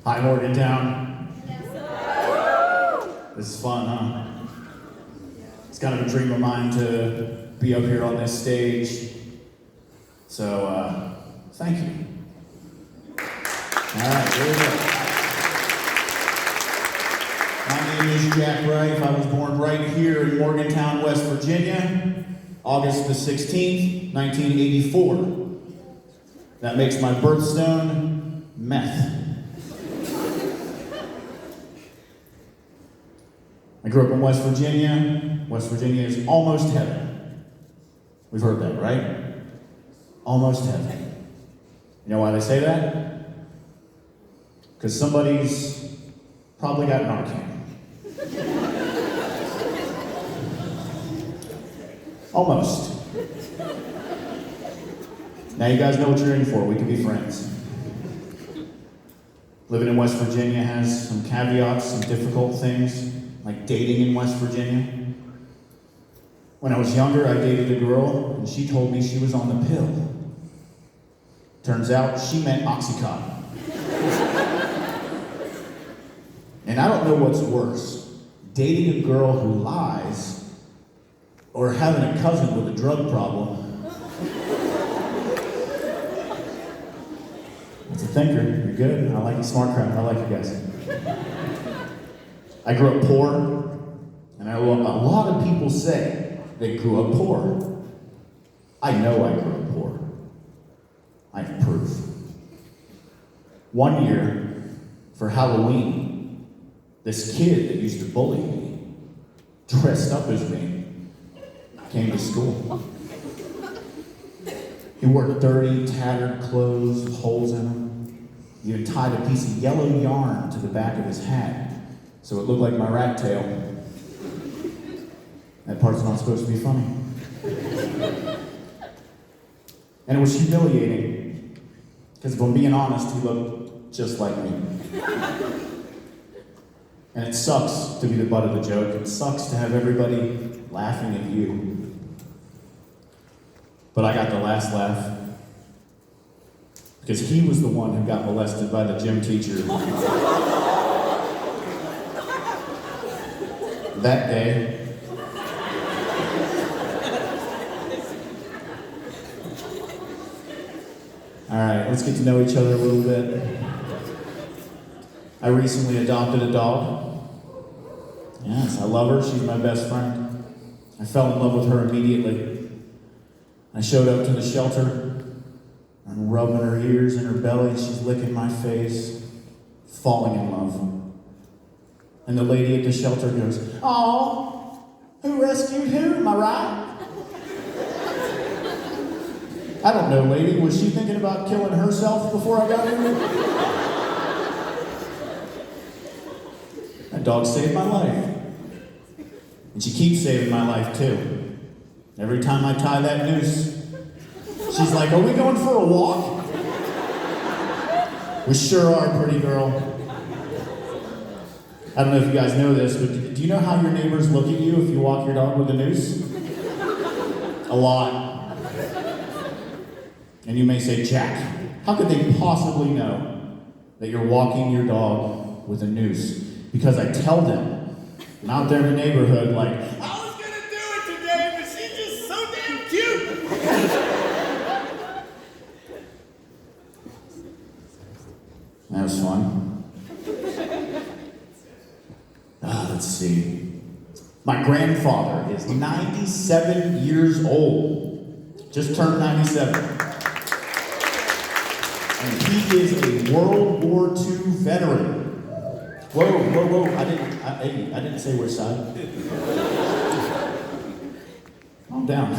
Hi, Morgantown. This is fun, huh? It's kind of a dream of mine to be up here on this stage. So, thank you. All right, here we go. My name is Jack Rife. I was born right here in Morgantown, West Virginia, August the 16th, 1984. That makes my birthstone meth. I grew up in West Virginia. West Virginia is almost heaven. We've heard that, right? Almost heaven. You know why they say that? Because somebody's probably got Narcan. Almost. Now you guys know what you're in for. We can be friends. Living in West Virginia has some caveats, some difficult things, like dating in West Virginia. When I was younger, I dated a girl, and she told me she was on the pill. Turns out she meant Oxycontin. And I don't know what's worse, dating a girl who lies, or having a cousin with a drug problem. That's a thinker. You're good. I like you, smart crowd. I like you guys. I grew up poor, and a lot of people say they grew up poor. I know I grew up poor. I have proof. One year, for Halloween, this kid that used to bully me, dressed up as me, came to school. He wore dirty, tattered clothes with holes in them. He had tied a piece of yellow yarn to the back of his hat, so it looked like my rat tail. That part's not supposed to be funny. And it was humiliating, because if I'm being honest, he looked just like me. And it sucks to be the butt of the joke. It sucks to have everybody laughing at you. But I got the last laugh, because he was the one who got molested by the gym teacher. That day. All right, let's get to know each other a little bit. I recently adopted a dog. Yes, I love her. She's my best friend. I fell in love with her immediately. I showed up to the shelter. I'm rubbing her ears and her belly. She's licking my face, falling in love. And the lady at the shelter goes, "Aw, who rescued who, am I right?" I don't know, lady. Was she thinking about killing herself before I got here? That dog saved my life. And she keeps saving my life, too. Every time I tie that noose, she's like, "Are we going for a walk?" We sure are, pretty girl. I don't know if you guys know this, but do you know how your neighbors look at you if you walk your dog with a noose? A lot. And you may say, "Jack, how could they possibly know that you're walking your dog with a noose?" Because I tell them, I'm out there in the neighborhood like, "I was gonna do it today, but she's just so damn cute." That was fun. Let's see. My grandfather is 97 years old. Just turned 97. And he is a World War II veteran. Whoa. I didn't say which side. Calm down.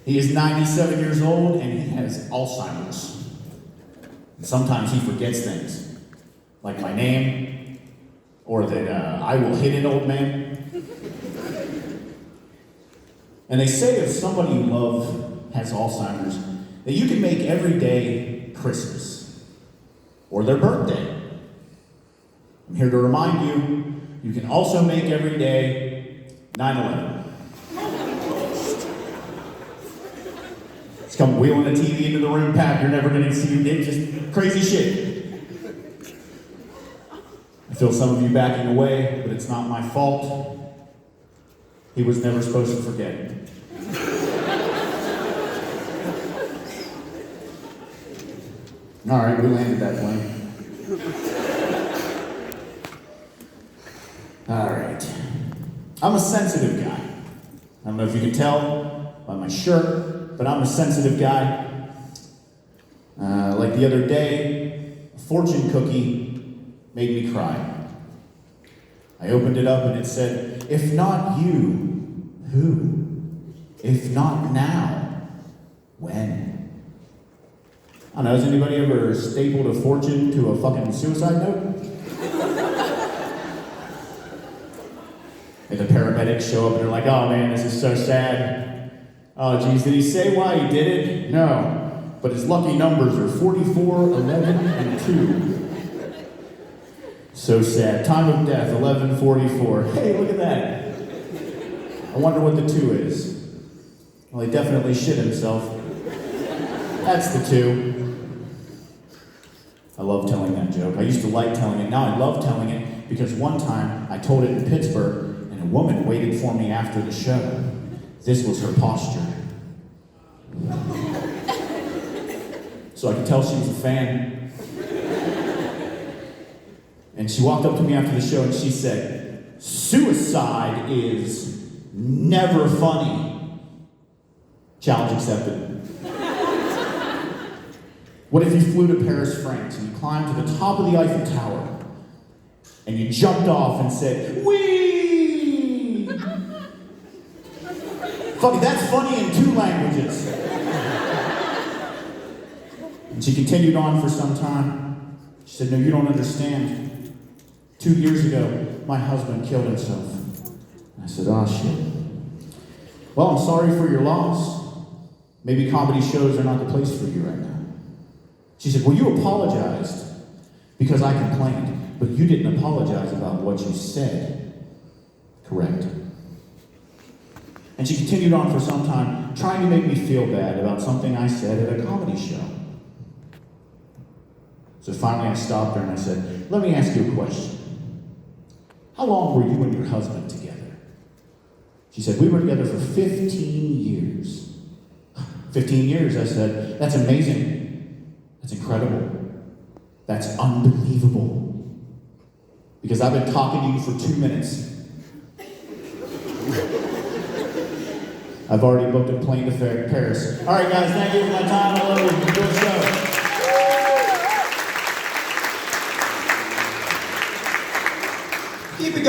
He is 97 years old and he has Alzheimer's. And sometimes he forgets things, like my name, or that I will hit an old man. And they say if somebody you love has Alzheimer's, that you can make every day Christmas, or their birthday. I'm here to remind you, you can also make every day 9/11. Just come wheeling a TV into the room, Pat, you're never gonna see it, just crazy shit. I feel some of you backing away, but it's not my fault. He was never supposed to forget. All right, we landed that plane. All right. I'm a sensitive guy. I don't know if you can tell by my shirt, but I'm a sensitive guy. Like the other day, a fortune cookie made me cry. I opened it up and it said, "If not you, who? If not now, when?" I don't know, has anybody ever stapled a fortune to a fucking suicide note? And the paramedics show up and they're like, "Oh man, this is so sad. Oh geez, did he say why he did it? No. But his lucky numbers are 44, 11, and 2. So sad. Time of death, 11:44. Hey, look at that. I wonder what the 2 is. Well, he definitely shit himself. That's the 2. I love telling that joke. I used to like telling it. Now I love telling it because one time I told it in Pittsburgh and a woman waited for me after the show. This was her posture. So I could tell she was a fan. And she walked up to me after the show and she said, "Suicide is never funny." Challenge accepted. What if you flew to Paris, France, and you climbed to the top of the Eiffel Tower, and you jumped off and said, "Whee!" Fuck, that's funny in 2 languages. And she continued on for some time. She said, "No, you don't understand. 2 years ago, my husband killed himself." I said, "Oh shit. Well, I'm sorry for your loss. Maybe comedy shows are not the place for you right now." She said, "Well, you apologized because I complained, but you didn't apologize about what you said." Correct. And she continued on for some time, trying to make me feel bad about something I said at a comedy show. So finally I stopped her and I said, "Let me ask you a question. How long were you and your husband together?" She said, "We were together for 15 years. 15 years, I said. "That's amazing. That's incredible. That's unbelievable. Because I've been talking to you for 2 minutes. I've already booked a plane to Paris." All right, guys, thank you for my time. I love you. Enjoy the show. Keep it going.